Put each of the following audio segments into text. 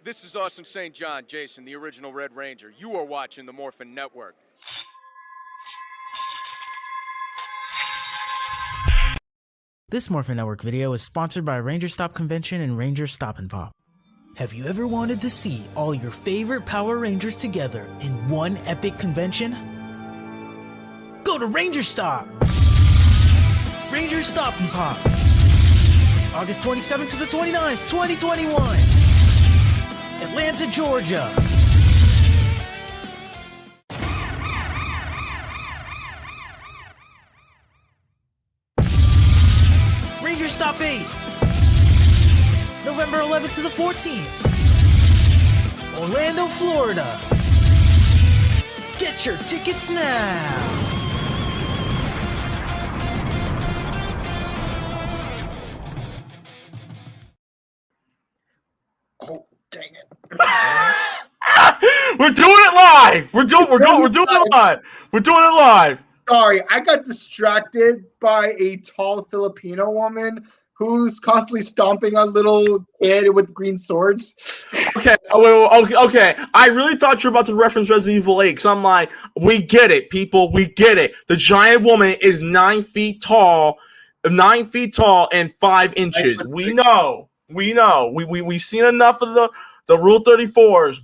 This is Awesome St. John, Jason, the original Red Ranger. You are watching the Morphin Network. This Morphin Network video is sponsored by Ranger Stop Convention and Ranger Stop and Pop. Have you ever wanted to see all your favorite Power Rangers together in one epic convention? Go to Ranger Stop! Ranger Stop and Pop! August 27th to the 29th, 2021! Atlanta, Georgia! Ranger Stop 8! November 11th to the 14th! Orlando, Florida! Get your tickets now! Oh, dang it. We're doing it live. We're doing it live. We're doing it live. Sorry, I got distracted by a tall Filipino woman who's constantly stomping on little kid with green swords. Okay. I really thought you were about to reference Resident Evil 8, so I'm like, we get it, people. We get it. The giant woman is 9 feet tall, and 5 inches. We know. We've seen enough of the Rule 34s.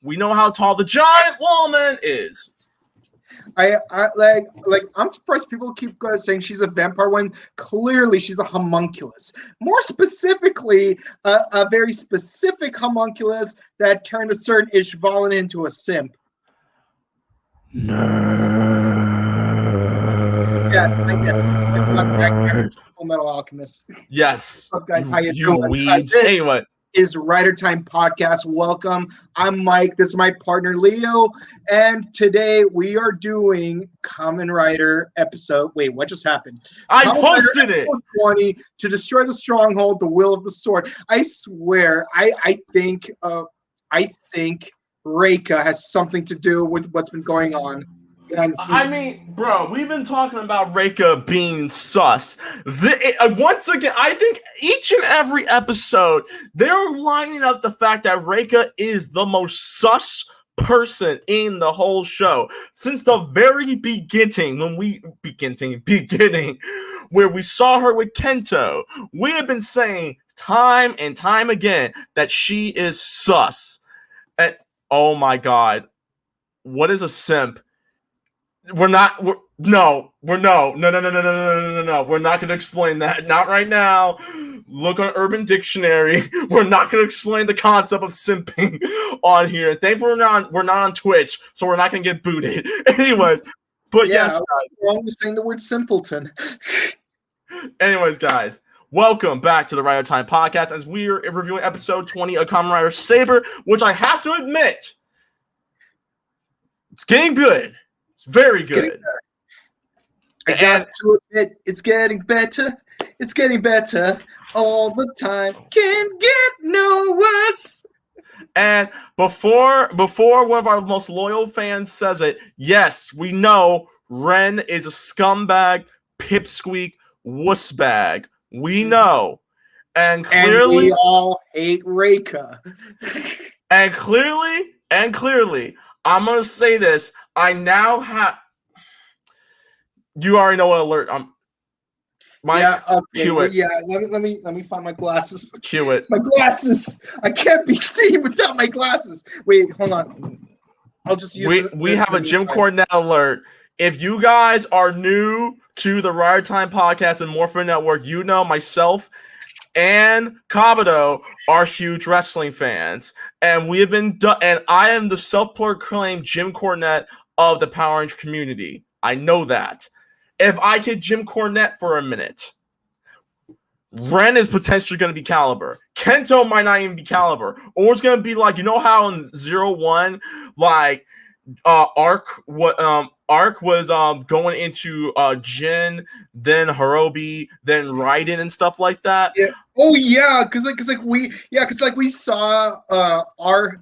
We know how tall the giant woman is. I I'm surprised people keep saying she's a vampire when clearly she's a homunculus. More specifically, a very specific homunculus that turned a certain Ishvalan into a simp. Nerd. Yes, I guess. Full Metal Alchemist. Yes. What's up, guys? How you doing? This anyway. is Rider Time Podcast. Welcome. I'm Mike. This is my partner, Leo. And today we are doing Kamen Rider episode. Wait, what just happened? I Kamen posted Rider it. 20 to destroy the Stronghold, the will of the sword. I swear, I think Reika has something to do with what's been going on. I mean, bro, we've been talking about Reika being sus. Once again, I think each and every episode, they're lining up the fact that Reika is the most sus person in the whole show. Since the very beginning, where we saw her with Kento, we have been saying time and time again that she is sus. And oh my god, what is a simp? We're not going to explain that. Not right now. Look on Urban Dictionary. We're not going to explain the concept of simping on here. Thankfully, we're not on Twitch, so we're not going to get booted. Anyways, but yeah, yes, I'm saying the word simpleton. Anyways, guys, welcome back to the Rider Time Podcast as we are reviewing episode 20 of Kamen Rider Saber, which I have to admit, it's getting good. Very good. I got to admit, it's getting better. It's getting better all the time. Can't get no worse. And before one of our most loyal fans says it, yes, we know Ren is a scumbag, pipsqueak, wussbag. We know. And clearly, we all hate Reika. and clearly, I'm gonna say this. I now have. You already know what alert. Mike, yeah, okay, cue it. Yeah, let me find my glasses. Cue it. My glasses. I can't be seen without my glasses. Wait, hold on. I'll just use. We have a Jim Cornette alert. If you guys are new to the Rider Time Podcast and Morphin Network, you know myself and Kabuto are huge wrestling fans, and we have been and I am the self-proclaimed Jim Cornette of the Power Ranger community. I know that. If I get Jim Cornette for a minute, Ren is potentially going to be Caliber. Kento might not even be Caliber, or it's going to be like, you know how in 01, like Arc was going into Jin, then Hirobi, then Raiden and stuff like that. Yeah. Oh yeah, because we saw our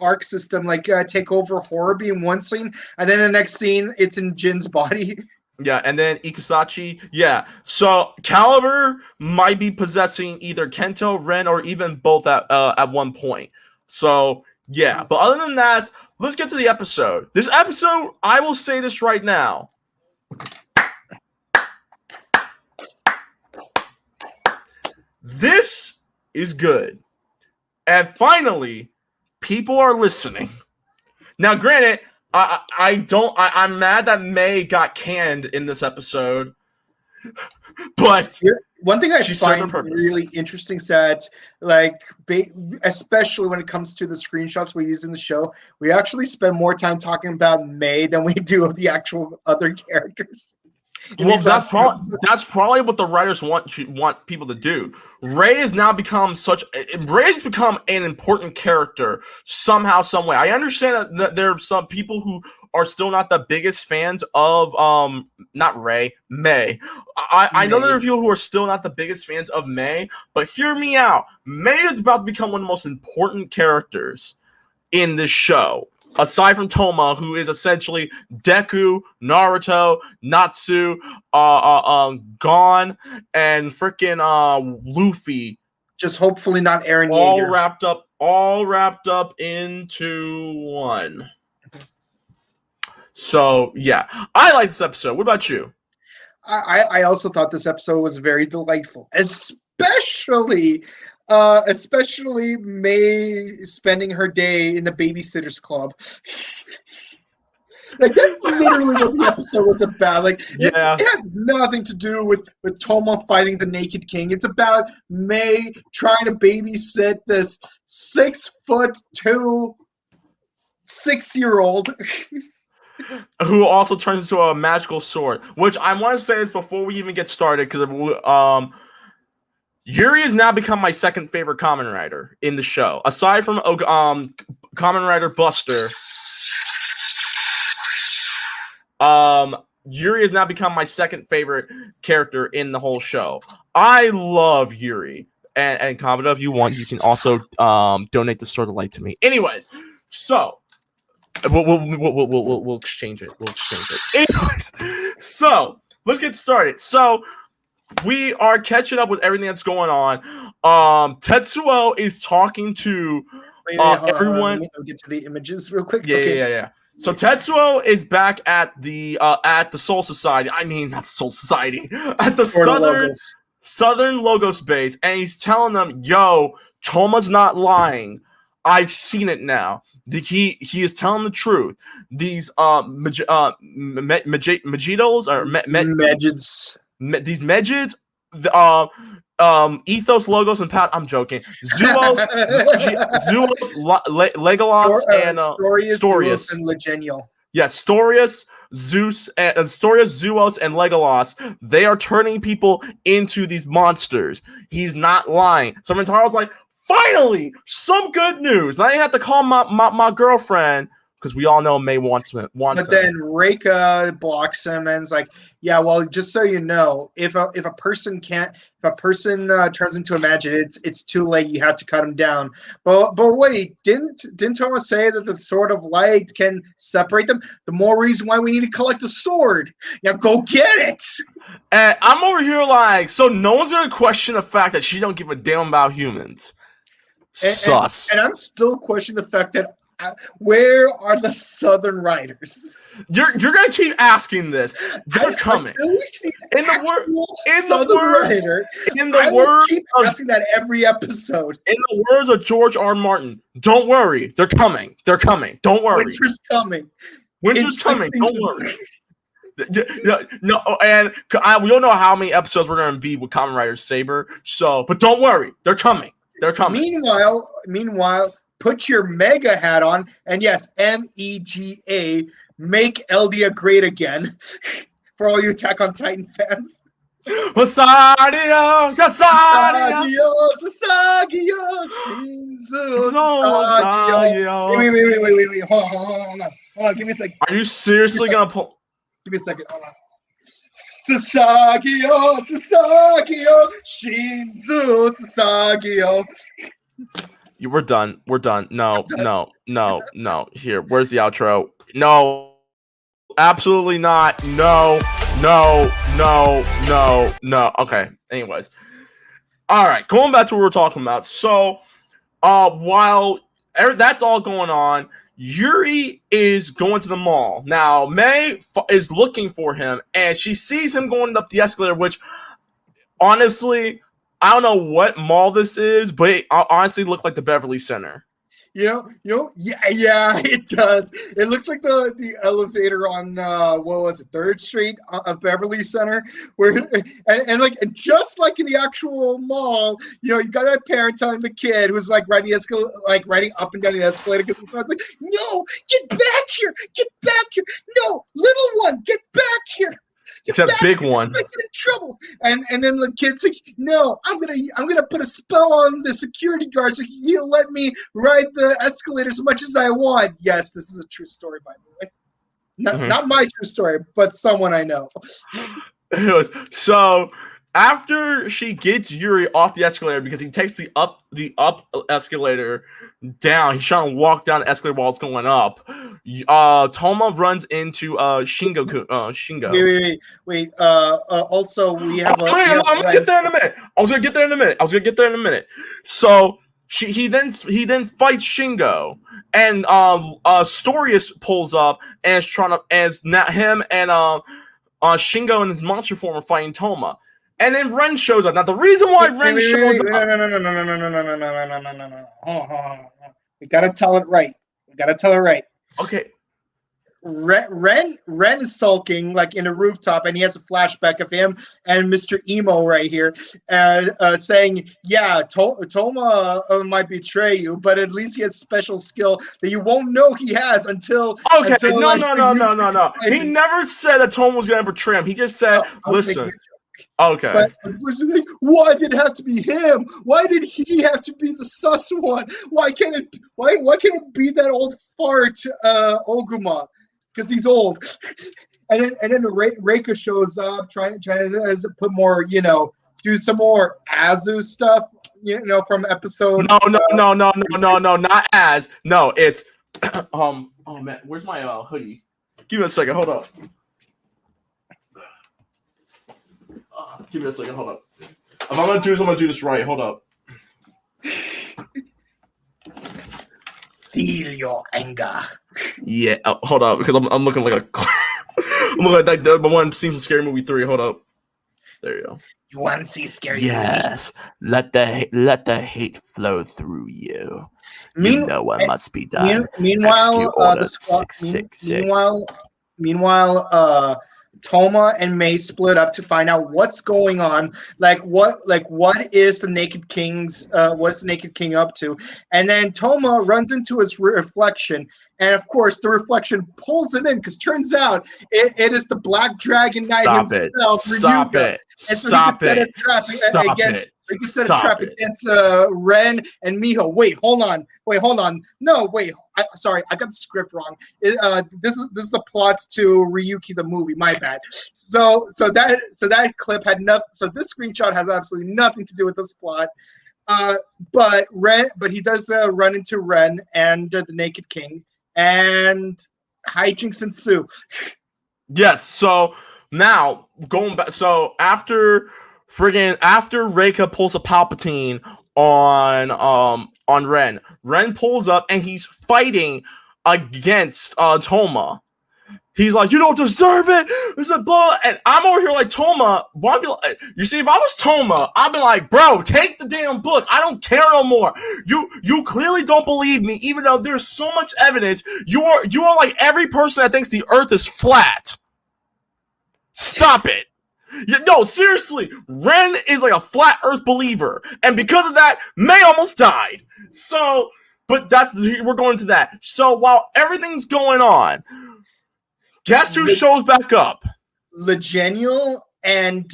Arc system take over Hirobi in one scene, and then the next scene it's in Jin's body. Yeah, and then Ikusachi. Yeah, so Caliber might be possessing either Kento, Ren, or even both at one point. So yeah, but other than that, let's get to the episode. This episode, I will say this right now. This is good. And finally, people are listening. Now, granted, I'm mad that May got canned in this episode. But one thing I find really interesting is that, like, especially when it comes to the screenshots we use in the show, we actually spend more time talking about May than we do of the actual other characters. Well, that's probably what the writers want people to do. Ray has now become Ray's become an important character somehow, some way. I understand that there are some people who are still not the biggest fans of not Ray, May. I know there are people who are still not the biggest fans of May, but hear me out. May is about to become one of the most important characters in this show. Aside from Toma, who is essentially Deku, Naruto, Natsu, Gon, and freaking Luffy. Just hopefully not Eren Yeager. All wrapped up into one. So yeah, I like this episode. What about you? I also thought this episode was very delightful, especially May spending her day in the babysitters club. Like, that's literally what the episode was about. Like, it has nothing to do with Toma fighting the Naked King. It's about May trying to babysit this 6'2" 6-year-old. Who also turns into a magical sword. Which I want to say this before we even get started, because Yuri has now become my second favorite Kamen Rider in the show. Aside from Kamen Rider Buster, Yuri has now become my second favorite character in the whole show. I love Yuri. And Kabuto, if you want, you can also donate the Sword of Light to me. Anyways, so we'll exchange it. Anyways, so let's get started. So we are catching up with everything that's going on. Tetsuo is talking to everyone. I'll get to the images real quick. Yeah. So Tetsuo is back at the Soul Society. I mean, not Soul Society. At the Southern Logos base, and he's telling them, "Yo, Toma's not lying. I've seen it now. He is telling the truth. These Majitos or Mejids. These Mejids, Ethos, Logos, and Pat. I'm joking. Zeus, Legolas, and Storius and Legenial. Yes, Storius, Zeus, Zeus, and Legolas. They are turning people into these monsters. He's not lying. So Rentaro's like, finally, some good news. I didn't have to call my girlfriend, because we all know May wants him. But then Reika blocks him and is like, "Yeah, well, just so you know, if a person turns into a magic, it's too late. You have to cut him down." But wait, didn't Toma say that the Sword of Light can separate them? The more reason why we need to collect the sword. Yeah, go get it. And I'm over here like, so no one's gonna question the fact that she don't give a damn about humans. Sus. And I'm still questioning the fact that. Where are the Southern Riders? You're gonna keep asking this. They're coming. In the words, keep asking that every episode. In the words of George R. Martin, don't worry, they're coming. They're coming. Don't worry. Winter's coming. Don't worry. No, and we don't know how many episodes we're gonna be with Kamen Rider Saber. So, but don't worry, they're coming. They're coming. Meanwhile. Put your mega hat on, and yes, MEGA, make Eldia great again. For all you Attack on Titan fans. Shinzu. Wait. Hold on. Give me a second. Are you seriously gonna pull? Give me a second. Hold on. Sasagio, Shinzu, Sasagio. We're done. No. Here, where's the outro? No, absolutely not. No. No. Okay. Anyways. All right. Going back to what we were talking about. So, while that's all going on, Yuri is going to the mall. Now, May is looking for him, and she sees him going up the escalator, which, honestly, I don't know what mall this is, but it honestly looked like the Beverly Center. Yeah, it does. It looks like the elevator on what was it, 3rd Street of Beverly Center, where and just like in the actual mall, you got a parent telling the kid who's like riding up and down the escalator because it's like, no, get back here, no, little one, get back here. It's a big one. Get in trouble, and then the kid's like, "No, I'm gonna put a spell on the security guard so he'll let me ride the escalator as much as I want." Yes, this is a true story, by the way. Not my true story, but someone I know. So after she gets Yuri off the escalator because he takes the up escalator down, he's trying to walk down the escalator while it's going up. Toma runs into Shingo. Wait. Also, we have. I'm gonna get there in a minute. I was gonna get there in a minute. So he then fights Shingo, and Storius pulls up and is trying to, him and Shingo in his monster form are fighting Toma. And then Ren shows up. Now, the reason why Ren shows up... No. We gotta tell it right. Okay. Ren is sulking like in a rooftop, and he has a flashback of him and Mr. Emo right here, saying, "Yeah, Toma might betray you, but at least he has special skill that you won't know he has until." Okay, no. He never said that Toma was gonna betray him. He just said, "Listen." Okay. But why did it have to be him? Why did he have to be the sus one? Why can't it be that old fart Oguma? Because he's old. And then Reika shows up trying to put more, do some more Azu stuff, from episode. No, not as. No, it's oh man, where's my hoodie? Give me a second, hold up. Give me a second, hold up. If I'm gonna do this right, hold up. Feel your anger. Yeah, hold up, because I'm looking like a I'm looking like the one scene from Scary Movie 3. Hold up. There you go. You want to see Scary Yes, let the hate flow through you. You know what must be done. Meanwhile, Toma and May split up to find out what's going on. What is the Naked King's what's the Naked King up to? And then Toma runs into his reflection, and of course the reflection pulls him in because turns out it is the Black Dragon Knight himself. Stop it! Stop it! So he can set a trap against Ren and Miho. Wait, hold on. No, wait. Sorry, I got the script wrong. This is the plot to Ryuki the movie. My bad. So that clip had nothing. So this screenshot has absolutely nothing to do with this plot. But he does run into Ren and the Naked King, and hijinks ensue. Yes. So now going back. So after Reika pulls a Palpatine on Ren pulls up and he's fighting against Toma. He's like, "You don't deserve it." It's a blah, and I'm over here like, Toma. You see, if I was Toma, I'd be like, "Bro, take the damn book. I don't care no more. You clearly don't believe me, even though there's so much evidence. You are like every person that thinks the Earth is flat. Stop it." No, seriously, Ren is like a flat Earth believer, and because of that, May almost died. So, but we're going to that. So while everything's going on, guess who shows back up? Legenial and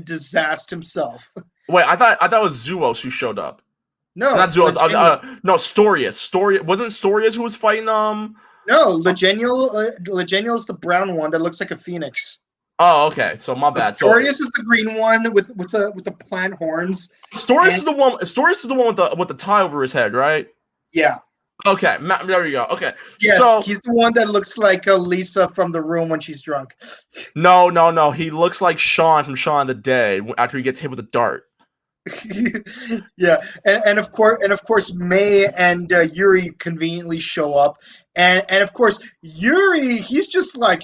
Disaster himself. Wait, I thought it was Zuos who showed up. No, not Zuos. No, Storius. Wasn't Storius who was fighting? No, Legenial is the brown one that looks like a phoenix. Oh, okay. So my bad. Storius is the green one with the plant horns. Storius is the one with the tie over his head, right? Yeah. Okay, there we go. Okay, Yes, so he's the one that looks like Lisa from The Room when she's drunk. no. He looks like Sean from Shaun of the Dead after he gets hit with a dart. Yeah, and of course, May and Yuri conveniently show up, and of course, Yuri, he's just like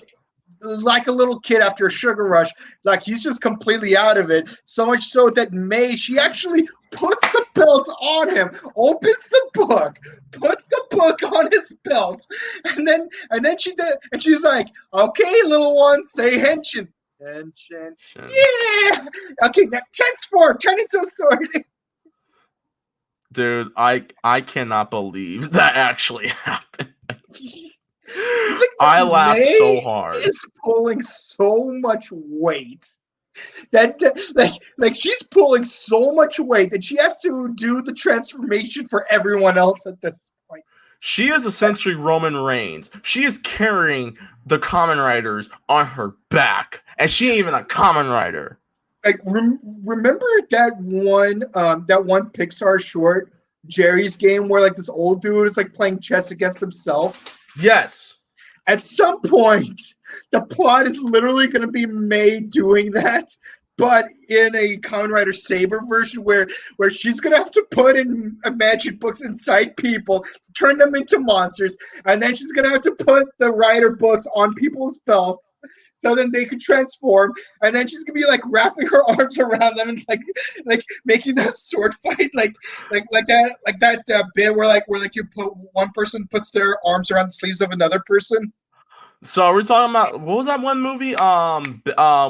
a little kid after a sugar rush. Like he's just completely out of it. So much so that May, she actually puts the belt on him, opens the book, puts the book on his belt, and then she did, and she's like, "Okay, little one, say henshin." Henshin. Yeah. Okay, now transform, turn into a sword. Dude, I cannot believe that actually happened. It's like I laughed May so hard. is pulling so much weight that like she's pulling so much weight that she has to do the transformation for everyone else at this point. She is essentially Roman Reigns. She is carrying the Kamen Riders on her back, and she ain't even a Kamen Rider. Like remember that one Pixar short, Jerry's Game, where like this old dude is like playing chess against himself? Yes. At some point, the plot is literally going to be May doing that, but in a Kamen Rider Saber version where she's going to have to put in magic books inside people, turn them into monsters, and then she's going to have to put the Rider books on people's belts so then they can transform, and then she's going to be like wrapping her arms around them and like making that sword fight like that bit where you put one person puts their arms around the sleeves of another person. So we're talking about, what was that one movie?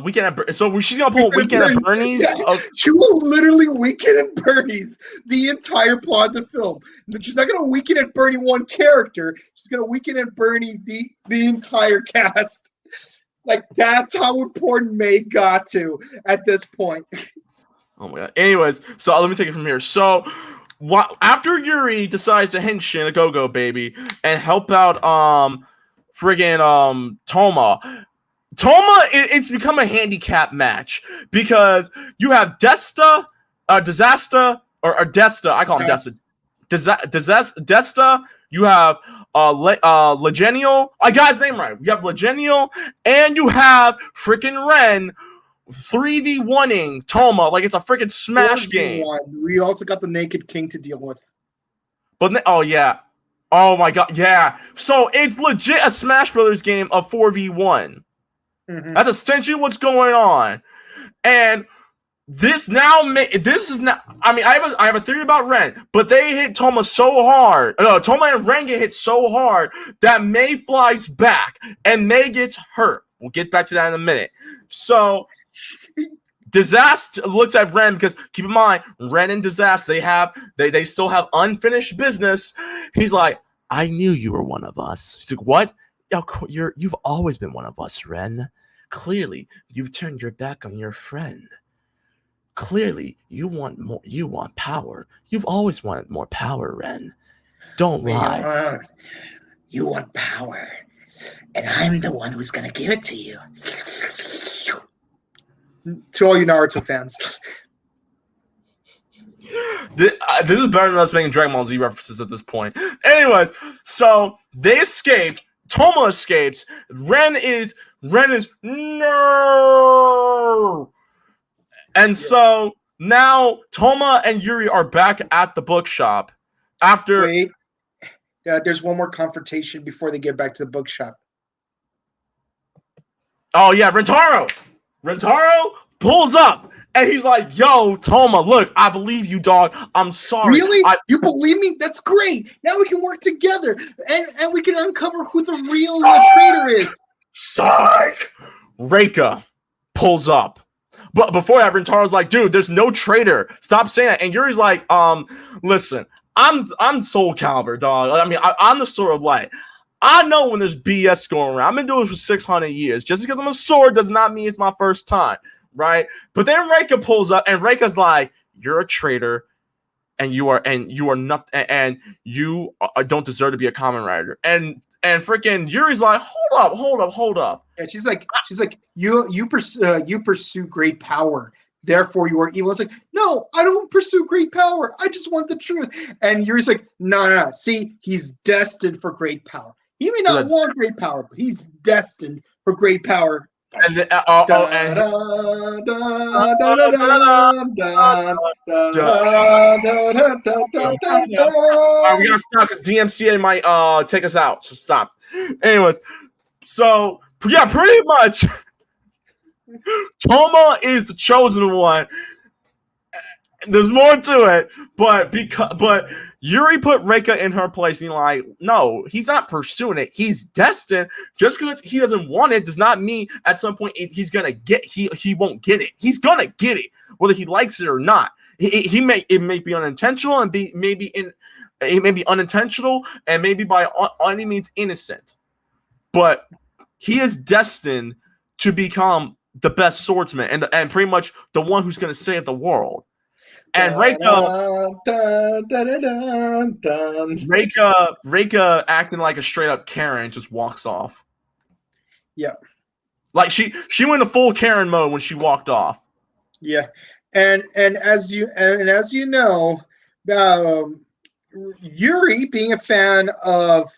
Weekend at so she's gonna pull Weekend at Bernie's. Yeah. She will literally Weekend at Bernie's the entire plot of the film. She's not gonna Weekend at Bernie one character. She's gonna Weekend at Bernie the entire cast. Like that's how important May got to at this point. Oh my god. Anyways, so let me take it from here. So after Yuri decides to henshin a go-go baby and help out friggin' Toma, it's become a handicap match because you have Desta, Disaster, or Desta. I call him Desta. Desta. You have Legenial. I got his name right. You have Legenial, and you have freaking Ren 3v1ing Toma like it's a freaking Smash game. We also got the Naked King to deal with. But oh yeah. Oh my god, yeah. So it's legit a Smash Brothers game of 4v1. Mm-hmm. That's essentially what's going on. And this is now. I mean, I have a theory about Ren, but they hit Toma so hard. No, Toma and Ren get hit so hard that May flies back and May gets hurt. We'll get back to that in a minute. So Disaster looks at Ren because keep in mind, Ren and Disaster they still have unfinished business. He's like, I knew you were one of us. He's like, what? You've always been one of us, Ren. Clearly, you've turned your back on your friend. Clearly, you want more. You want power. You've always wanted more power, Ren. Don't lie. You want power, and I'm the one who's gonna give it to you. To all you Naruto fans. This is better than us making Dragon Ball Z references at this point. Anyways, so they escaped. Toma escapes. Ren is no. And so now Toma and Yuri are back at the bookshop after. Wait, there's one more confrontation before they get back to the bookshop. Oh yeah, Rentaro pulls up and he's like, "Yo, Toma, look, I believe you, dog. I'm sorry. Really? You believe me? That's great. Now we can work together and we can uncover who the real traitor is." Psych. Reika pulls up. But before that, Rentaro's like, dude, there's no traitor. Stop saying that. And Yuri's like, listen, I'm Soul Calibur, dog. I mean, I'm the Sword of Light. I know when there's BS going around. I've been doing this for 600 years. Just because I'm a sword does not mean it's my first time, right? But then Reika pulls up, and Reika's like, you're a traitor, and you are not, and you don't deserve to be a Kamen Rider. And freaking Yuri's like, hold up. Yeah, she's like, you pursue great power. therefore you are evil. It's like, no, I don't pursue great power. I just want the truth. And Yuri's like, no. See, he's destined for great power. He may not want great power, but he's destined for great power. And then, we gotta stop because DMCA might take us out. So stop. Anyways, so yeah, pretty much, Toma is the chosen one. There's more to it, but Yuri put Reika in her place, being like, no, he's not pursuing it. He's destined. Just because he doesn't want it does not mean at some point he's gonna get. He won't get it. He's gonna get it, whether he likes it or not. It may be unintentional and it may be unintentional and maybe by any means innocent, but he is destined to become the best swordsman and pretty much the one who's gonna save the world. And Reika acting like a straight up Karen just walks off. Yeah. Like she went into full Karen mode when she walked off. Yeah. And as you know, Yuri being a fan of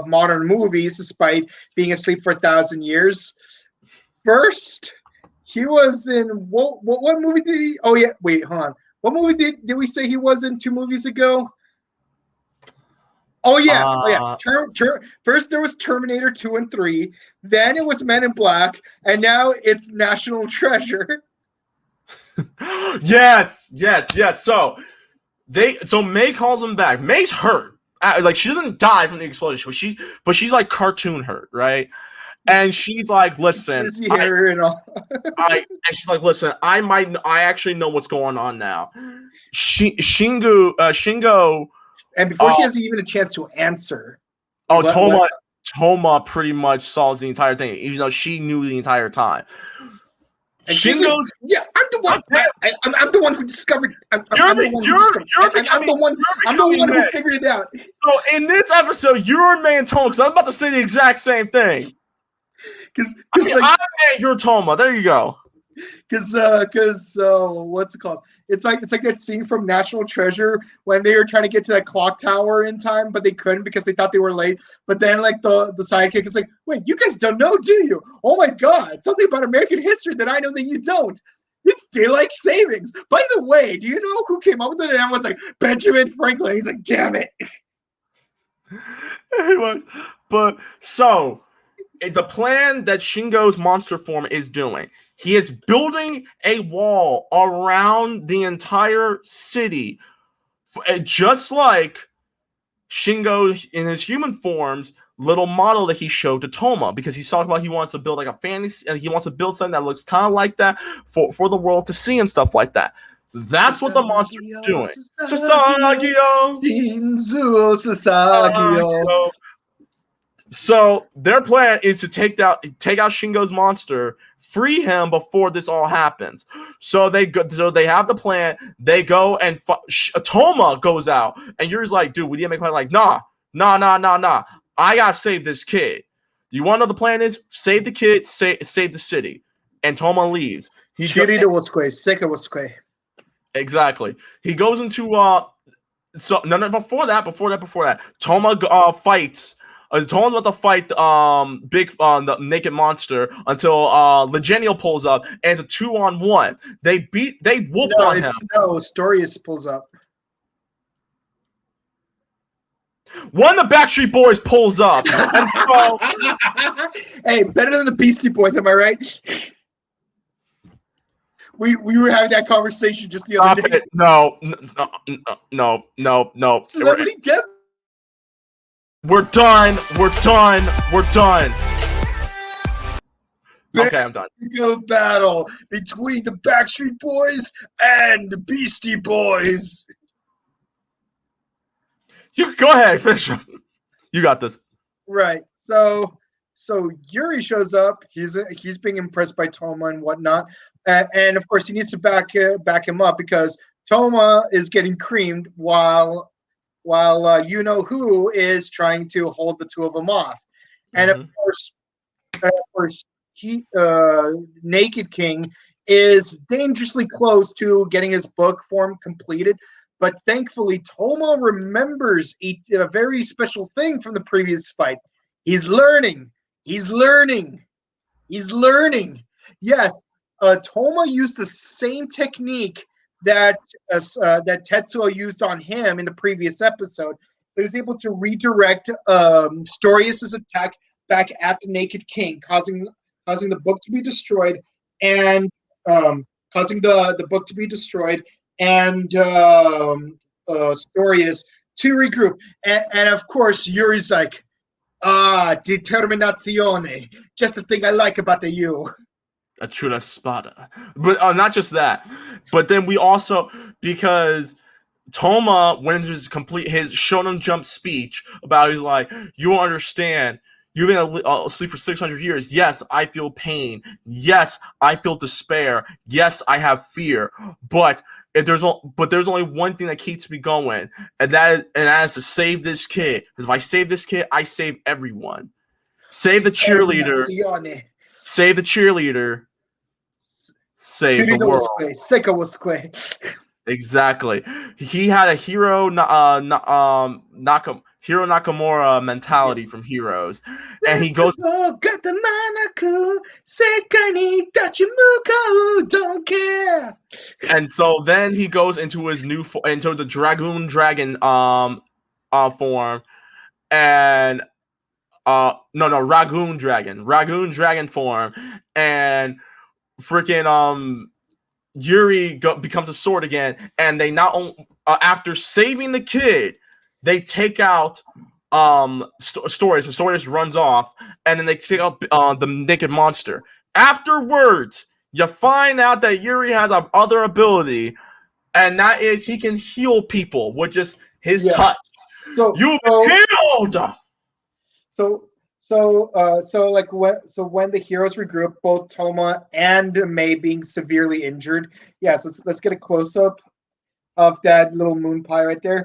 modern movies despite being asleep for 1,000 years. First, he was in what movie did he? Oh yeah, wait, hold on. What movie did we say he was in 2 movies ago? Oh yeah. First there was Terminator 2 and 3, then it was Men in Black, and now it's National Treasure. Yes. So May calls him back. May's hurt. Like she doesn't die from the explosion, but she's like cartoon hurt, right? And she's like, listen, she's like, listen, I actually know what's going on now. Shingo, and before she has even a chance to answer, Toma pretty much solves the entire thing, even though she knew the entire time. And Shingo's, yeah, I'm the one. I'm the one who discovered. I'm the one who figured it out. So in this episode, you're May and Toma, because I was about to say the exact same thing. I'm you're Toma. There you go. Because what's it called? It's like that scene from National Treasure when they were trying to get to that clock tower in time, but they couldn't because they thought they were late. But then like the sidekick is like, wait, you guys don't know, do you? Oh my god, something about American history that I know that you don't. It's daylight savings. By the way, do you know who came up with it? And everyone's like, Benjamin Franklin. He's like, damn it. Anyways, but so the plan that Shingo's monster form is doing, he is building a wall around the entire city, just like Shingo in his human forms little model that he showed to Toma, because he's talking about he wants to build like a fantasy, and he wants to build something that looks kind of like that for the world to see and stuff like that. That's what the monster is doing. So their plan is to take out Shingo's monster, free him before this all happens. So they have the plan. They go and Toma goes out, and Yuri's like, "Dude, we need to make a plan." Like, nah. I gotta save this kid. Do you want to know what the plan is? Save the kid, save the city. And Toma leaves. Exactly. He goes into before that. Toma fights. Toma's about to fight the naked monster until Legenial pulls up, and it's a 2-on-1. They whoop on him. No, Storius pulls up. One of the Backstreet Boys pulls up. And so, hey, better than the Beastie Boys, am I right? We were having that conversation just the other day. No. Celebrity death. We're done. Okay, I'm done. Go battle between the Backstreet Boys and the Beastie Boys. You go ahead, finish up. You got this. Right. So Yuri shows up. He's being impressed by Toma and whatnot, and of course he needs to back him up because Toma is getting creamed while you know who is trying to hold the two of them off, and of course he Naked King is dangerously close to getting his book form completed. But thankfully, Toma remembers a very special thing from the previous fight. He's learning. He's learning. He's learning. Yes, Toma used the same technique that Tetsuo used on him in the previous episode. He was able to redirect Storius's attack back at the Naked King, causing the book to be destroyed, and causing the book to be destroyed, and Storius to regroup. And of course, Yuri's like, determinazione. Just the thing I like about the you. A chula spada. But not just that, but then we also, because Toma went into his Shonen Jump speech about, he's like, you don't understand. You've been asleep for 600 years. Yes, I feel pain. Yes, I feel despair. Yes, I have fear. But there's only one thing that keeps me going, and that is to save this kid. Because if I save this kid, I save everyone. Save the cheerleader. Save the cheerleader. Save the world. Exactly. He had a Hiro Nakamura mentality from Heroes, and he goes. Don't care. And so then he goes into his into the Dragoon Dragon form, and Ragoon Dragon form, and freaking Yuri becomes a sword again, and they not only after saving the kid, they take out Storius. So Storius runs off, and then they take out the naked monster. Afterwards, you find out that Yuri has other ability, and that is he can heal people with just his touch. You've been healed. So when the heroes regroup, both Toma and Mei being severely injured. Yes, let's get a close up of that little moon pie right there.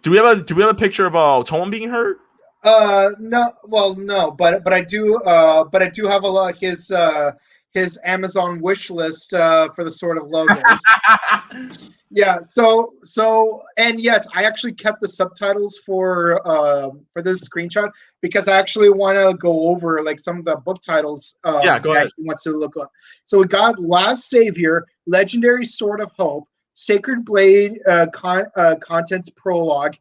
Do we have a picture of Toma being hurt? No, but I do have a lot his Amazon wish list for the sort of logos. Yeah, so and yes, I actually kept the subtitles for this screenshot because I actually want to go over like some of the book titles go that ahead. he wants to look up. So we got Last Savior, Legendary Sword of Hope, Sacred Blade Contents Prologue,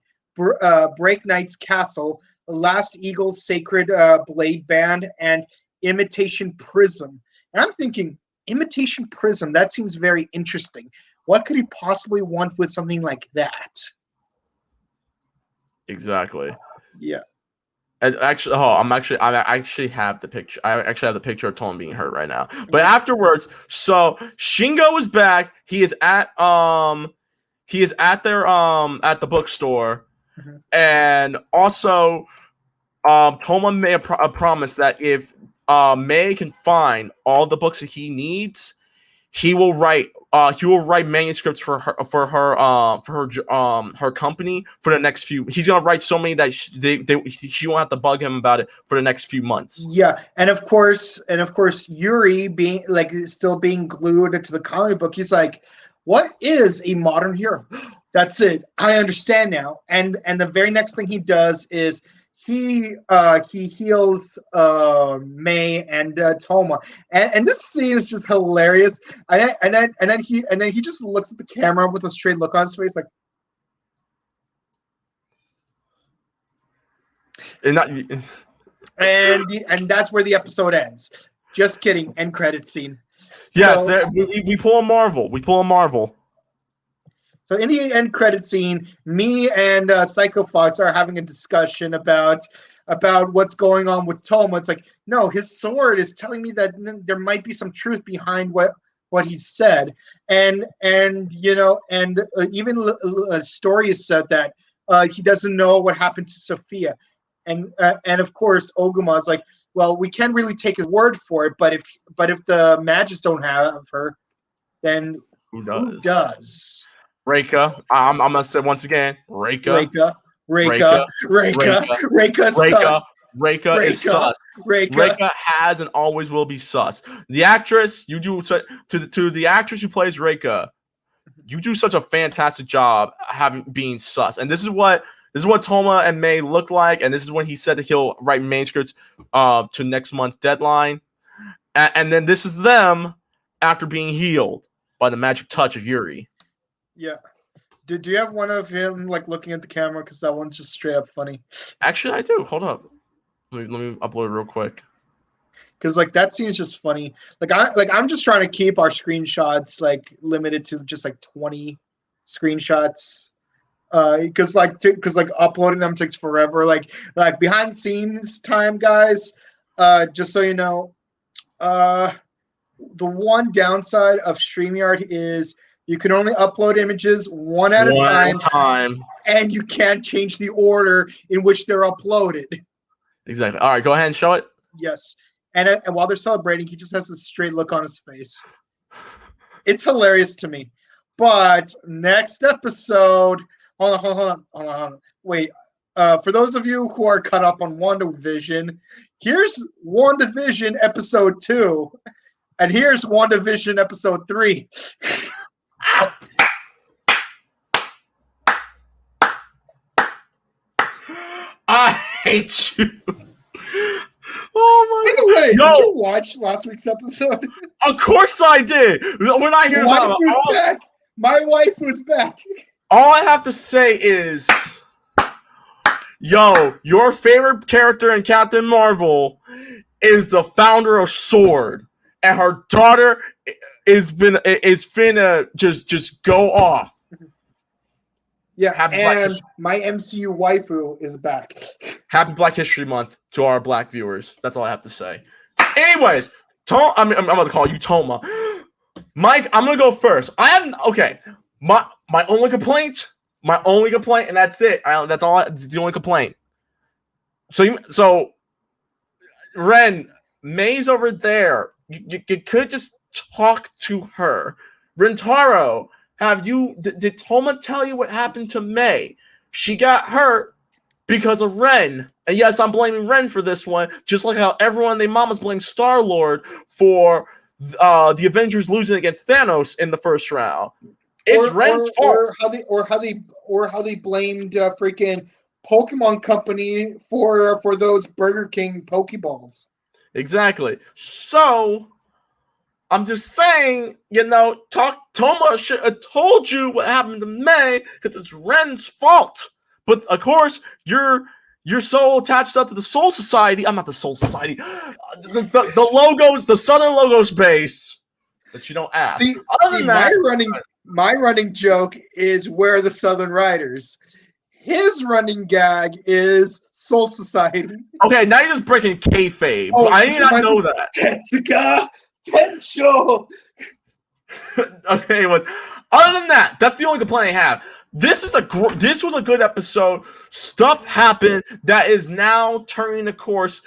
Break Knight's Castle, Last Eagle Sacred Blade Band, and Imitation Prism. And I'm thinking, Imitation Prism, that seems very interesting. What could he possibly want with something like that? Exactly. Yeah. And actually, I actually have the picture. I actually have the picture of Toma being hurt right now. But afterwards, so Shingo is back. He is at their at the bookstore, and also Toma made a promise that if Mei can find all the books that he needs, he will write manuscripts for her company for the next few. He's gonna write so many that she won't have to bug him about it for the next few months. Yeah, and of course Yuri being still being glued to the comic book, he's like, what is a modern hero? That's it. I understand now. And the very next thing he does is he heals Mei and Toma, and this scene is just hilarious. And then he just looks at the camera with a straight look on his face, like. And that's where the episode ends. Just kidding. End credit scene. Yes, so, we pull a Marvel. So in the end credit scene, me and Psycho Fox are having a discussion about what's going on with Toma. It's like, no, his sword is telling me that there might be some truth behind what he said, and even Story has said that he doesn't know what happened to Sophia, and of course Oguma's like, well, we can't really take his word for it, but if the Magis don't have her, then who does? Reika. I'm gonna say once again, Reika. Reika sus. Reika is sus. Reika has and always will be sus. The actress, you do to the actress who plays Reika, you do such a fantastic job being sus. And this is what Toma and May look like, and this is when he said that he'll write manuscripts to next month's deadline. And then this is them after being healed by the magic touch of Yuri. Yeah. Do you have one of him like looking at the camera? Because that one's just straight up funny. Actually, I do. Hold up. Let me upload it real quick. Because like that scene is just funny. I'm just trying to keep our screenshots like limited to just like 20 screenshots. Because uploading them takes forever. Like behind the scenes time, guys. Just so you know, the one downside of StreamYard is you can only upload images one at a time, and you can't change the order in which they're uploaded. Exactly. All right, go ahead and show it. Yes. And while they're celebrating, he just has a straight look on his face. It's hilarious to me. But next episode, hold on. Wait. For those of you who are caught up on WandaVision, here's WandaVision episode 2, and here's WandaVision episode 3. I hate you. Oh my! By the way, did you watch last week's episode? Of course I did. We're not here to talk about. Back. My wife was back. All I have to say is, yo, your favorite character in Captain Marvel is the founder of S.W.O.R.D., and her daughter is finna just go off. Yeah, and my MCU waifu is back. Happy Black History Month to our black viewers. That's all I have to say. Anyways, I'm going to call you Toma. Mike, I'm going to go first. My only complaint, and that's it. That's the only complaint. So Ren, May's over there. You could just talk to her. Rentaro, did Toma tell you what happened to May? She got hurt because of Ren. And yes, I'm blaming Ren for this one, just like how everyone and their mamas blame Star-Lord for the Avengers losing against Thanos in the first round. It's Ren's fault. Or how they blamed freaking Pokemon Company for those Burger King Pokeballs. Exactly. So I'm just saying, Toma should have told you what happened to May because it's Ren's fault. But of course, you're so attached up to the Soul Society. I'm not the Soul Society. The logos, the Southern Logos base that you don't ask. See, my running joke is where are the Southern Riders. His running gag is Soul Society. Okay, now you're just breaking kayfabe. I did not know that. Tetsuka Tensho. Okay, anyways, other than that, that's the only complaint I have. This was a good episode. Stuff happened that is now turning the course,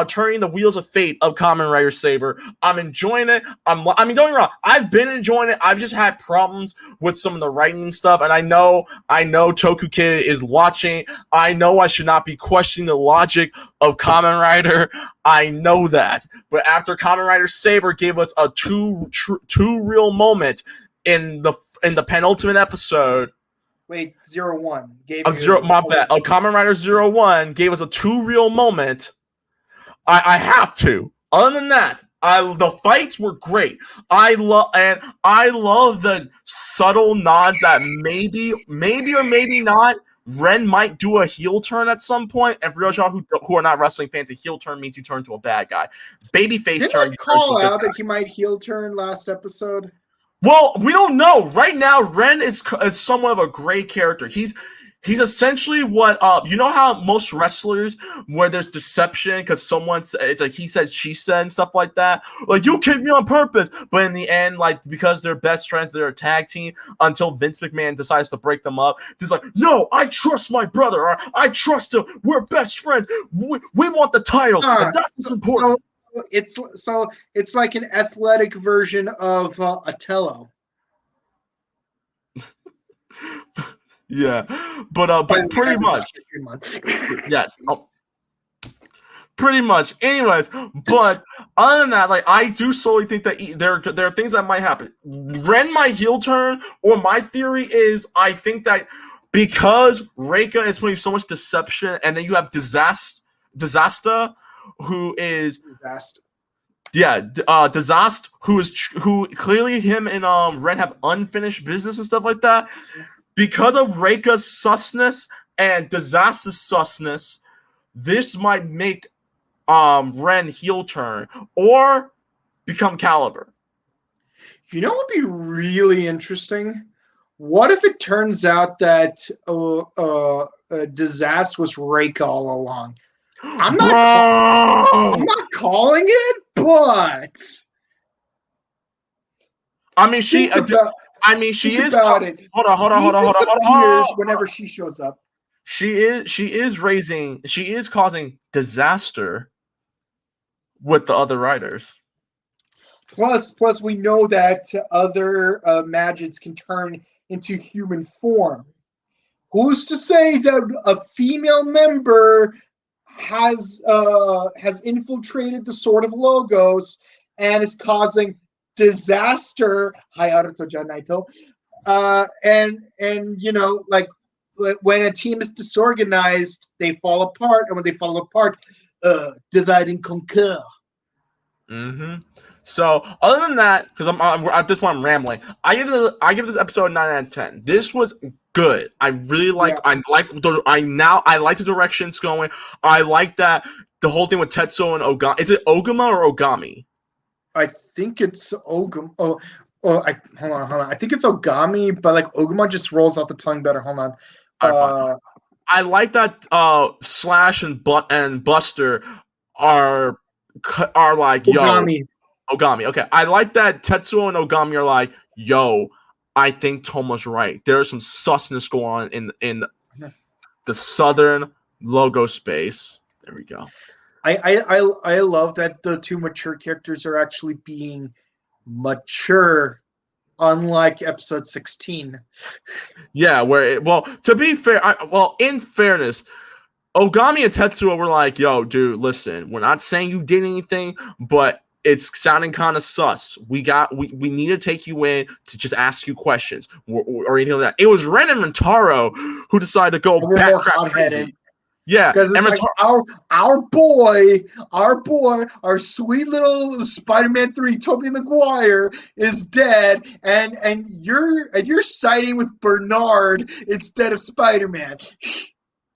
turning the wheels of fate of Kamen Rider Saber. I'm enjoying it. Don't get me wrong. I've been enjoying it. I've just had problems with some of the writing stuff, and I know Toku Kid is watching. I know I should not be questioning the logic of Kamen Rider. I know that, but after Kamen Rider Saber gave us a two real moment in the penultimate episode. Wait, 01. My bad. Kamen Rider 01 gave us a 2 real moment. I have to. Other than that, the fights were great. I love the subtle nods that maybe or maybe not Ren might do a heel turn at some point. And for those y'all who are not wrestling fans, a heel turn means you turn to a bad guy. Babyface turn. Didn't I call out that he might heel turn last episode? Well, we don't know. Right now, Ren is somewhat of a gray character. He's essentially what you know how most wrestlers where there's deception because it's like he said, she said, and stuff like that. Like you kicked me on purpose, but in the end, like because they're best friends, they're a tag team until Vince McMahon decides to break them up. He's like, no, I trust my brother. Or, I trust him. We're best friends. We want the title. And that's important. It's like an athletic version of Otello. Yeah, but pretty much. Yes. Pretty much. Anyways, but other than that, like I do solely think that there are things that might happen. Ren might heel turn, or my theory is I think that because Reika is putting so much deception, and then you have Disaster, who is Disaster. Disaster, who clearly him and Ren have unfinished business and stuff like that. Because of Reika's susness and Disaster's susness, this might make Ren heel turn or become Caliber. You know what would be really interesting? What if it turns out that Disaster was Reika all along? I'm not calling it, but I mean, she is. About it. Hold on. Years whenever she shows up, she is causing disaster with the other riders. Plus, we know that other magics can turn into human form. Who's to say that a female member has infiltrated the Sword of Logos and is causing disaster? Hayato Janaito. And you know, like when a team is disorganized, they fall apart, and when they fall apart, divide and conquer. Mm-hmm. So other than that, because I'm at this point I'm rambling, I give this episode 9 out of 10. This was good. I really like. Yeah. I like the direction it's going. I like that the whole thing with Tetsuo and Ogami. Is it Ogama or Ogami? I think it's Ogama. Hold on. I think it's Ogami, but like Ogama just rolls off the tongue better. Hold on. I like that Slash and Buster are like Ogami. Yo. Ogami. Okay. I like that Tetsuo and Ogami are like, yo, I think Toma's right. There's some susness going on in the southern logo space. There we go. I love that the two mature characters are actually being mature, unlike episode 16. Yeah, to be fair, in fairness, Ogami and Tetsuo were like, yo, dude, listen, we're not saying you did anything, but it's sounding kind of sus. We need to take you in to just ask you questions or anything like that. It was Ren and Rentaro who decided to go back crazy. Yeah, because it's like our boy, our sweet little Spider-Man 3, Tobey Maguire is dead, and you're siding with Bernard instead of Spider-Man.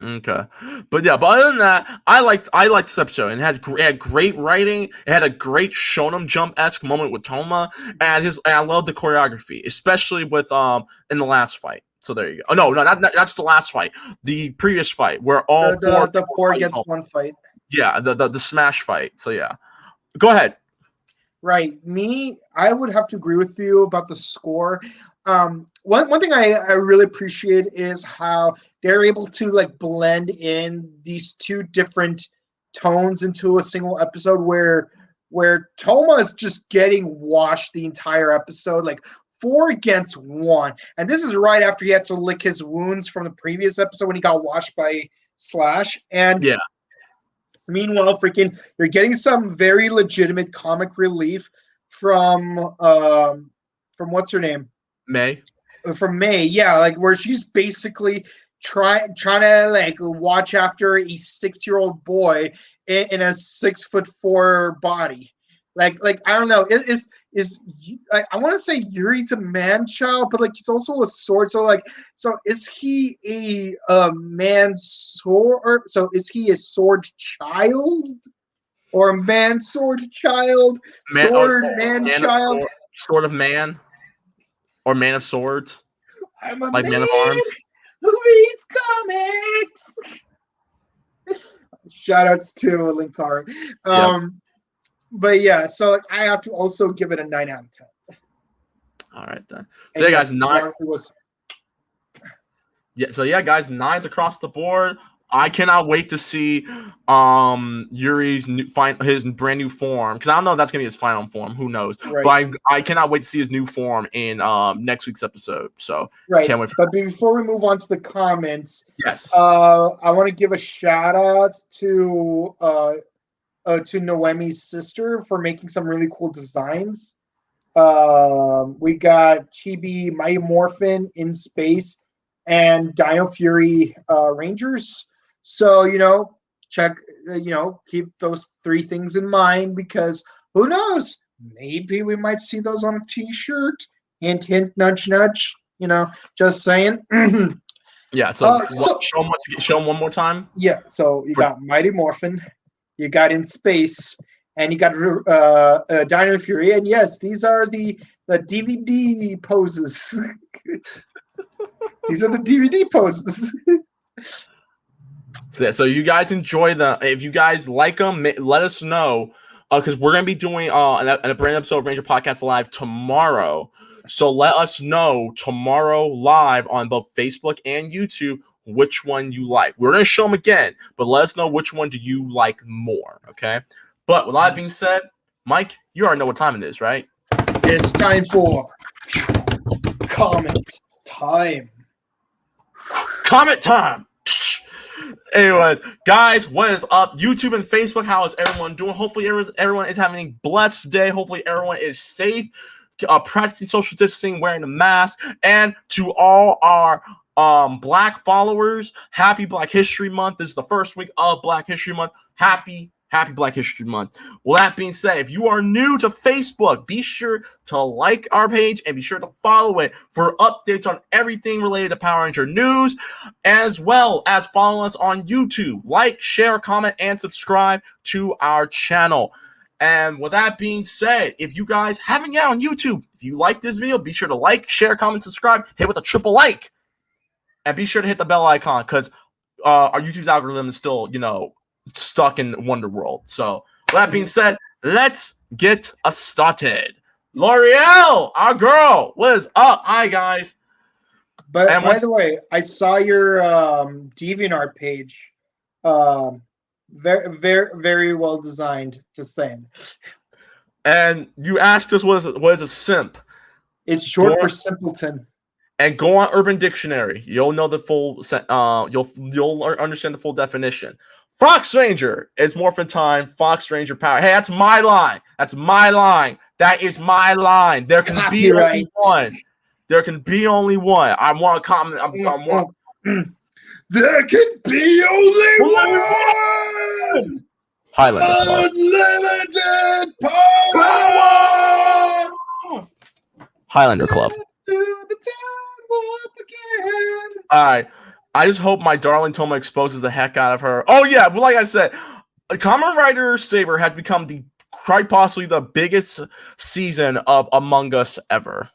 Okay, but other than that, I liked this episode, and it had great writing. It had a great Shonen Jump-esque moment with Toma, and I love the choreography, especially with in the last fight. So there you go. Oh no, not just the last fight, the previous fight where all the four against one fight. Yeah, the smash fight. So yeah, go ahead. Right, I would have to agree with you about the score. One thing I really appreciate is how they're able to like blend in these two different tones into a single episode where Toma is just getting washed the entire episode, like 4 against 1. And this is right after he had to lick his wounds from the previous episode when he got washed by Slash. And yeah. Meanwhile, you're getting some very legitimate comic relief from what's her name? May. From May, yeah, like where she's basically trying to like watch after a 6-year-old boy in a 6'4" body. Like I don't know. I want to say Yuri's a man child, but like he's also a sword. So is he a man sword? So is he a sword child or a man sword child? Child. Sword of man. Or Man of Swords? I'm a like man of Arms? who reads comics. Shoutouts to Linkar. But yeah, so like, I have to also give it a 9 out of 10. All right then. So yeah, guys, 9. Guys, 9s across the board. I cannot wait to see Yuri's his brand new form, because I don't know if that's gonna be his final form. Who knows? Right. But I cannot wait to see his new form in next week's episode. So can't wait. But before we move on to the comments, yes, I want to give a shout out to to Noemi's sister for making some really cool designs. We got Chibi, Mighty Morphin in space, and Dino Fury Rangers. So check. Keep those 3 things in mind because who knows? Maybe we might see those on a T-shirt. Hint, hint, nudge, nudge. Just saying. Yeah. So, show them one more time. Yeah. So you got Mighty Morphin, you got In Space, and you got Dino Fury. And yes, these are the DVD poses. These are the DVD poses. So you guys enjoy them. If you guys like them, let us know. Because we're going to be doing a brand episode of Ranger Podcast Live tomorrow. So let us know tomorrow live on both Facebook and YouTube which one you like. We're going to show them again, but let us know which one do you like more, okay? But with that being said, Mike, you already know what time it is, right? It's time for comment time. Comment time! Anyways, guys, what is up? YouTube and Facebook, how is everyone doing? Hopefully everyone is having a blessed day. Hopefully everyone is safe, practicing social distancing, wearing a mask. And to all our Black followers, happy Black History Month. This is the first week of Black History Month. Happy Black History Month. Well, that being said, if you are new to Facebook, be sure to like our page and be sure to follow it for updates on everything related to Power Ranger news, as well as follow us on YouTube. Like, share, comment, and subscribe to our channel. And with that being said, if you guys haven't yet on YouTube, if you like this video, be sure to like, share, comment, subscribe, hit with a triple like, and be sure to hit the bell icon because our YouTube's algorithm is still, stuck in Wonder World. So, with that being said, let's get us started. L'Oreal, our girl, what is up? Hi, guys. But by the way, I saw your DeviantArt page. Very, very, very well designed. Just saying. And you asked us what is a simp? It's short for simpleton. And go on Urban Dictionary. You'll know the full. You'll understand the full definition. Fox Ranger. It's Morphin Time. Fox Ranger power. Hey, that's my line. That's my line. That is my line. There can be only one. There can be only one. I want to comment. There can be only one. Highlander. Unlimited power. Highlander Club. All right. I just hope my darling Toma exposes the heck out of her. Oh, yeah. But like I said, Kamen Rider Saber has become quite possibly the biggest season of Among Us ever.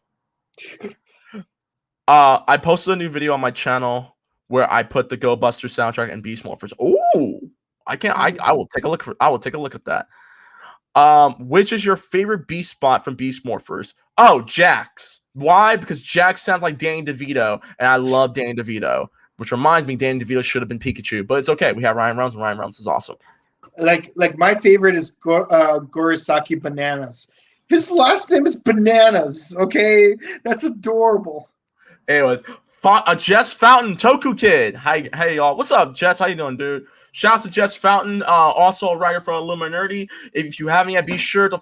I posted a new video on my channel where I put the Go Buster soundtrack and Beast Morphers. Ooh. I will take a look at that. Which is your favorite Beast spot from Beast Morphers? Oh, Jax. Why? Because Jax sounds like Danny DeVito, and I love Danny DeVito. Which reminds me, Danny DeVito should have been Pikachu, but it's okay. We have Ryan Reynolds, and Ryan Reynolds is awesome. Like my favorite is Gorisaki Bananas. His last name is Bananas. Okay, that's adorable. Anyways, Jess Fountain, Toku Kid. Hi, hey y'all. What's up, Jess? How you doing, dude? Shouts to Jess Fountain, also a writer for Illuminati. If you haven't yet, be sure to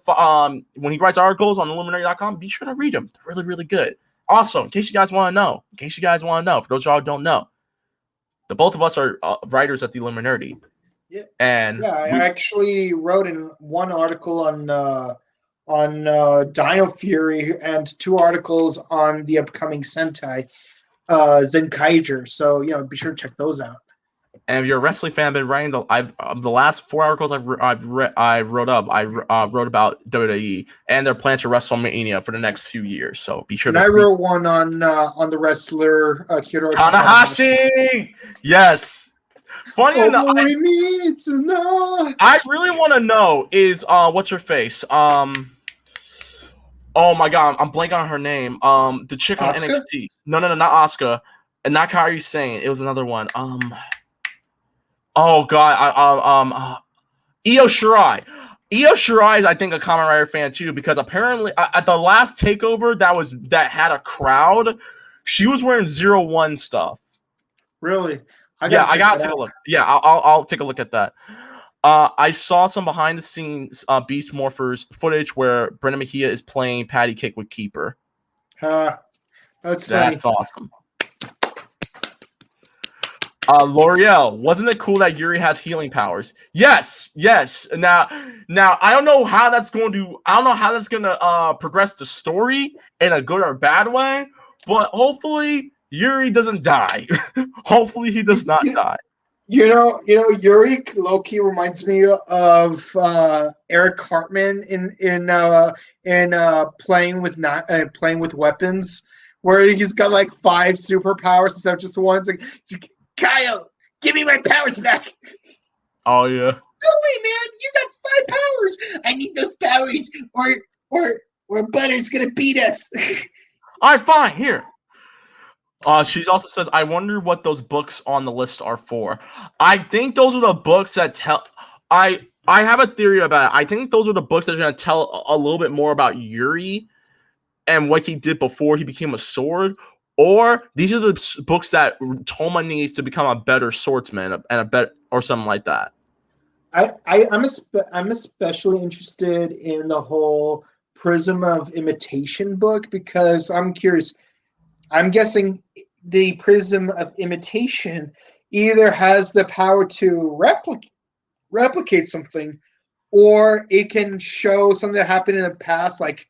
when he writes articles on Illuminati.com, be sure to read them. They're really, really good. Also, in case you guys want to know, for those of y'all who don't know, the both of us are writers at the Illuminati. Yeah, and I actually wrote in one article on Dino Fury and 2 articles on the upcoming Sentai Zenkaiger. So be sure to check those out. And if you're a wrestling fan, I've been writing the last 4 articles I wrote about WWE and their plans for WrestleMania for the next few years. So be sure. And I wrote one on the wrestler Hiroshi Tanahashi. Yes. Funny enough, I really want to know is what's her face? Oh my god, I'm blanking on her name. The chick on NXT. No, not Asuka, and not Kairi Sane. It was another one. Oh god, Io Shirai. Io Shirai is, I think, a Kamen Rider fan too, because apparently at the last takeover that had a crowd, she was wearing 0-1 stuff. Really? I gotta take a look. Yeah, I'll take a look at that. I saw some behind the scenes Beast Morphers footage where Brendan Mejia is playing patty cake with Keeper. That's funny. That's awesome. L'Oreal, wasn't it cool that Yuri has healing powers? Yes. Now I don't know how that's going to progress the story in a good or bad way, but hopefully Yuri doesn't die. Hopefully he does not die. Yuri low-key reminds me of Eric Cartman in playing with weapons, where he's got like 5 superpowers instead of just one. It's like Kyle, give me my powers back. Oh yeah. No way, man! You got 5 powers. I need those powers, or Butter's gonna beat us. All right, fine. Here. She also says, I wonder what those books on the list are for. I think those are the books that tell. I have a theory about it. I think those are the books that are going to tell a little bit more about Yuri and what he did before he became a sword. Or these are the books that Toma needs to become a better swordsman and a better or something like that. I'm especially interested in the whole Prism of Imitation book because I'm curious. I'm guessing the Prism of Imitation either has the power to replicate something, or it can show something that happened in the past, like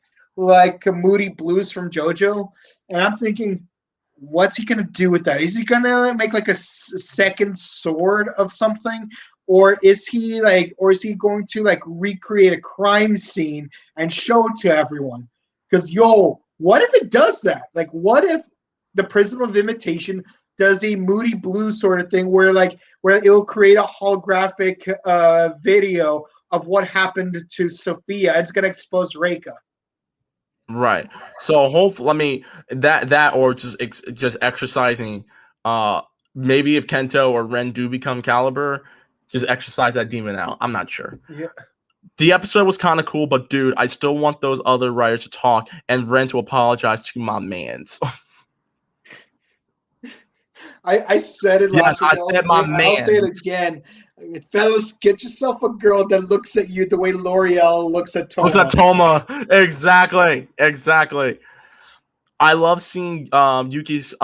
Moody Blues from JoJo. And I'm thinking, what's he gonna do with that? Is he gonna make like a second sword of something, or is he going to like recreate a crime scene and show it to everyone? Because what if it does that? Like, what if the Prism of Imitation does a Moody Blues sort of thing where it will create a holographic video of what happened to Sophia? It's gonna expose Reika. Right. So hopefully, that or just exercising. Maybe if Kento or Ren do become Caliber, just exercise that demon out. I'm not sure. Yeah. The episode was kind of cool, but dude, I still want those other writers to talk and Ren to apologize to my mans. I said it last week. I'll say it again. Fellas, get yourself a girl that looks at you the way L'Oreal looks at Toma. Looks at Toma. Exactly. I love seeing Yuri's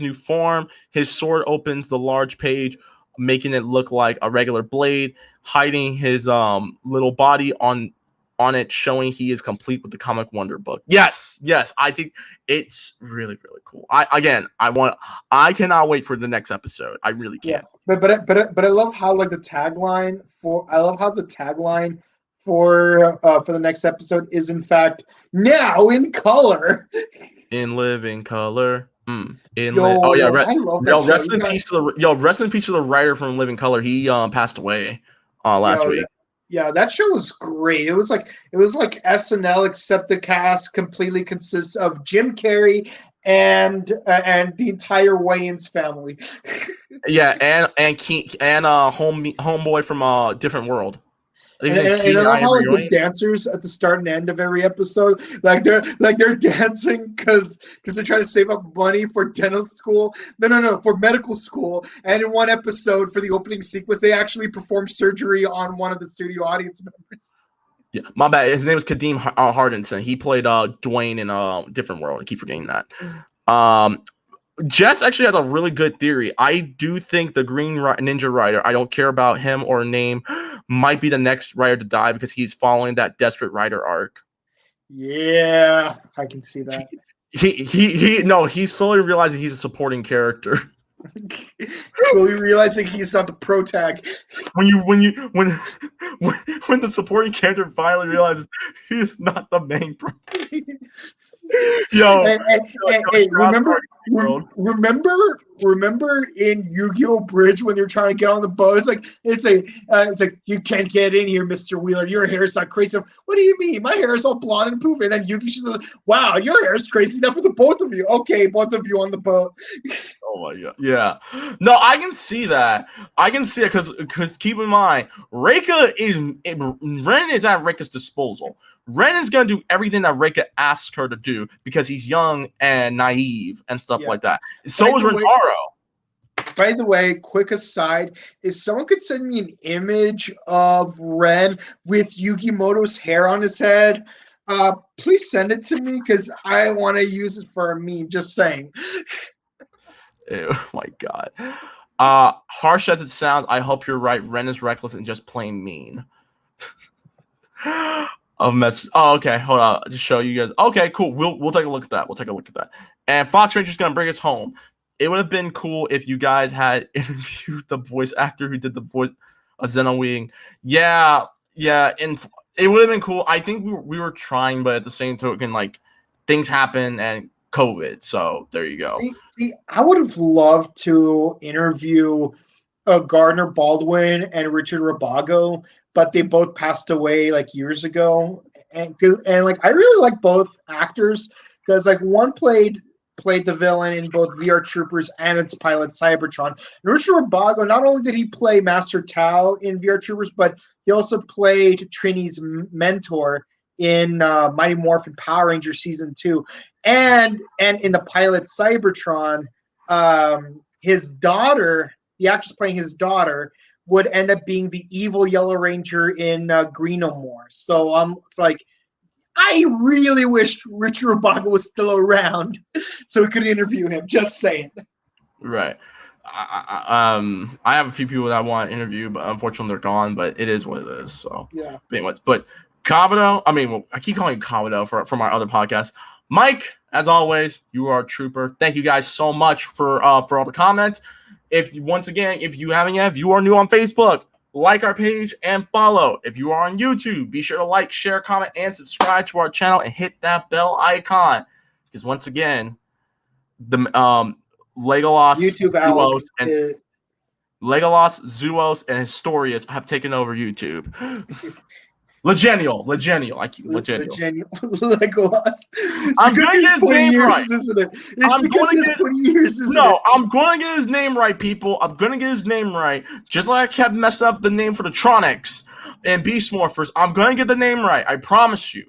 new form. His sword opens the large page, making it look like a regular blade, hiding his little body on it, showing he is complete with the Comic Wonder book. Yes, I think it's really, really cool. I cannot wait for the next episode. I really can't. Yeah, but I love how the tagline for the next episode is in fact now in color. In living color. I love that. Rest in peace to the writer from Living Color. He passed away last week. Yeah, that show was great. It was like SNL, except the cast completely consists of Jim Carrey and the entire Wayans family. Yeah, and homeboy from a different world. And I love how the dancers at the start and end of every episode, they're dancing because they're trying to save up money for dental school. No, for medical school. And in one episode for the opening sequence, they actually performed surgery on one of the studio audience members. Yeah, my bad. His name was Kadeem Hardinson. He played Dwayne in a different world. I keep forgetting that. Jess actually has a really good theory. I do think the Green Ninja Rider, I don't care about him or name, might be the next writer to die because he's following that Desperate Rider arc. Yeah, I can see that. He's slowly realizing he's a supporting character. Slowly realizing he's not the protag. When the supporting character finally realizes he's not the main pro. Remember in Yu-Gi-Oh! Bridge when they're trying to get on the boat? It's like you can't get in here, Mr. Wheeler. Your hair's not crazy enough. What do you mean? My hair is all blonde and poofy. And then Yuki's just like, wow, your hair is crazy enough for the both of you. Okay, both of you on the boat. Oh my god. Yeah. No, I can see that. Because keep in mind, Ren is at Reika's disposal. Ren is going to do everything that Reika asks her to do because he's young and naive and stuff like that. So is Rentaro. By the way, quick aside, if someone could send me an image of Ren with Yugimoto's hair on his head, please send it to me because I want to use it for a meme. Just saying. Oh my god. Harsh as it sounds, I hope you're right. Ren is reckless and just plain mean. Okay, hold on. To show you guys. Okay, cool. We'll take a look at that. And Fox Ranger's gonna bring us home. It would have been cool if you guys had interviewed the voice actor who did the voice of Zeno Wing. Yeah, and it would have been cool. I think we were trying, but at the same token, like things happen and COVID. So there you go. See, I would have loved to interview Gardner Baldwin and Richard Rabago, but they both passed away like years ago. And like I really like both actors because like one played the villain in both VR Troopers and its pilot Cybertron. And Richard Rabago, not only did he play Master Tao in VR Troopers, but he also played Trini's mentor in Mighty Morphin Power Rangers Season 2. And in the pilot Cybertron, his daughter, the actress playing his daughter, would end up being the evil Yellow Ranger in Greenomore. So it's like, I really wish Richard Rabago was still around so we could interview him. Just saying. Right. I have a few people that I want to interview, but unfortunately they're gone. But it is what it is. So yeah. But Kabuto, I keep calling you Kabuto from our other podcast. Mike, as always, you are a trooper. Thank you guys so much for all the comments. If you haven't yet, if you are new on Facebook, like our page and follow. If you are on YouTube, be sure to like, share, comment, and subscribe to our channel and hit that bell icon. Because once again, the Legolas, YouTube Zuos, and Historius have taken over YouTube. Legenial. I keep Legenial. Legolas. I'm going to get his name right. Isn't it? It's because he has 20 years, isn't it? No, I'm going to get his name right, people. I'm going to get his name right. Just like I kept messing up the name for the Tronics and Beast Morphers. I'm going to get the name right. I promise you.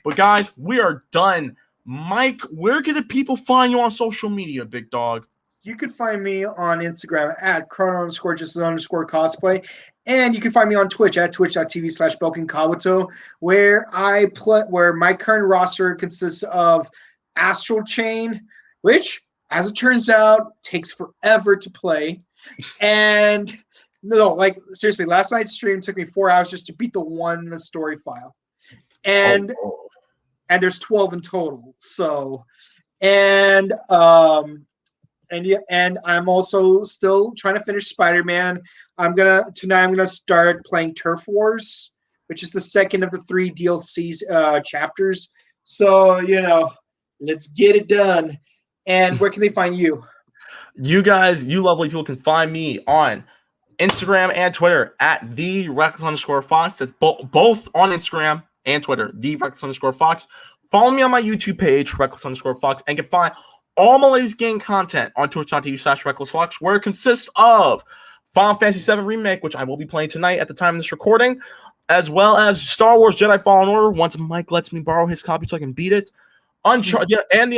But guys, we are done. Mike, where can the people find you on social media, big dog? You can find me on Instagram at chrono_just_cosplay. And you can find me on Twitch at twitch.tv/BokenKabuto, where my current roster consists of Astral Chain, which, as it turns out, takes forever to play. And no, like seriously, last night's stream took me 4 hours just to beat the one story file. And there's 12 in total. So and I'm also still trying to finish Spider-Man. Tonight I'm gonna start playing Turf Wars, which is the second of the 3 DLC chapters. So let's get it done. And where can they find you? You guys, you lovely people, can find me on Instagram and Twitter at @the_Reckless_Fox. That's both on Instagram and Twitter, @the_Reckless_Fox. Follow me on my YouTube page, Reckless_Fox, and can find all my latest game content on twitch.tv/RecklessFox, where it consists of Final Fantasy VII Remake, which I will be playing tonight at the time of this recording, as well as Star Wars Jedi Fallen Order, once Mike lets me borrow his copy so I can beat it, Uncharted and the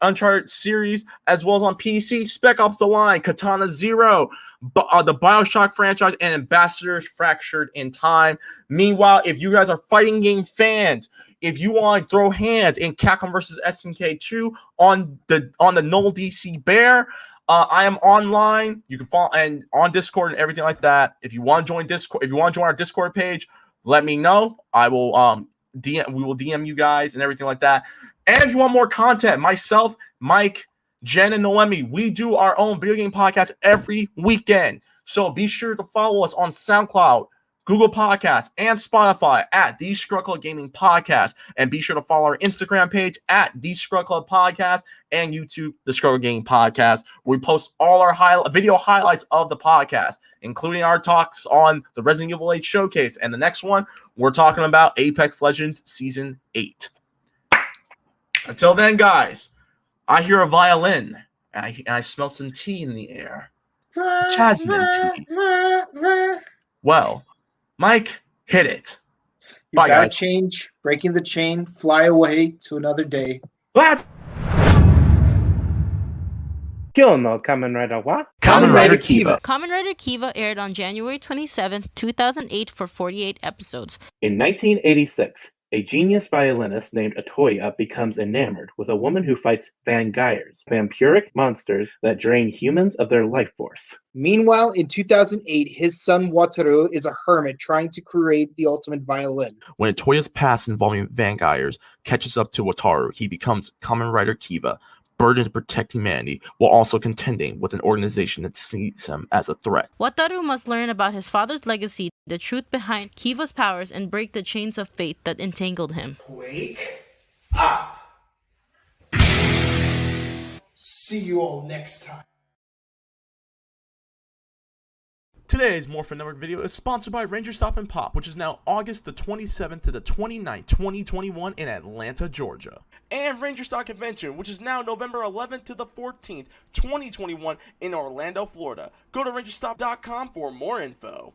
Uncharted series, as well as on PC, Spec Ops: The Line, Katana Zero, the BioShock franchise, and Ambassadors Fractured in Time. Meanwhile, if you guys are fighting game fans, if you want to throw hands in Capcom vs. SNK 2 on the Null DC Bear, I am online. You can follow and on Discord and everything like that. If you want to join Discord, if you want to join our Discord page, let me know. I will we will DM you guys and everything like that. And if you want more content, myself, Mike, Jen, and Noemi, we do our own video game podcast every weekend. So be sure to follow us on SoundCloud, Google Podcasts, and Spotify at The Scrub Club Gaming Podcast. And be sure to follow our Instagram page at The Scrub Club Podcast and YouTube, The Scrub Club Gaming Podcast, where we post all our video highlights of the podcast, including our talks on the Resident Evil 8 Showcase. And the next one, we're talking about Apex Legends Season 8. Until then, guys, I hear a violin, and I smell some tea in the air. Jasmine tea. Well, Mike, hit it. Bye, guys. Change, breaking the chain, fly away to another day. Let's Kyo no Kamen Rider wa? Kamen Rider Kiva. Kamen Rider Kiva aired on January 27, 2008 for 48 episodes. In 1986, a genius violinist named Atoya becomes enamored with a woman who fights vampires, vampiric monsters that drain humans of their life force. Meanwhile, in 2008, his son Wataru is a hermit trying to create the ultimate violin. When Atoya's past involving vampires catches up to Wataru, he becomes Kamen Rider Kiva, burdened to protect humanity while also contending with an organization that sees him as a threat. Wataru must learn about his father's legacy, the truth behind Kiva's powers, and break the chains of fate that entangled him. Wake up! See you all next time. Today's Morphin Network video is sponsored by Ranger Stop and Pop, which is now August the 27th to the 29th, 2021 in Atlanta, Georgia. And Ranger Stop Convention, which is now November 11th to the 14th, 2021 in Orlando, Florida. Go to rangerstop.com for more info.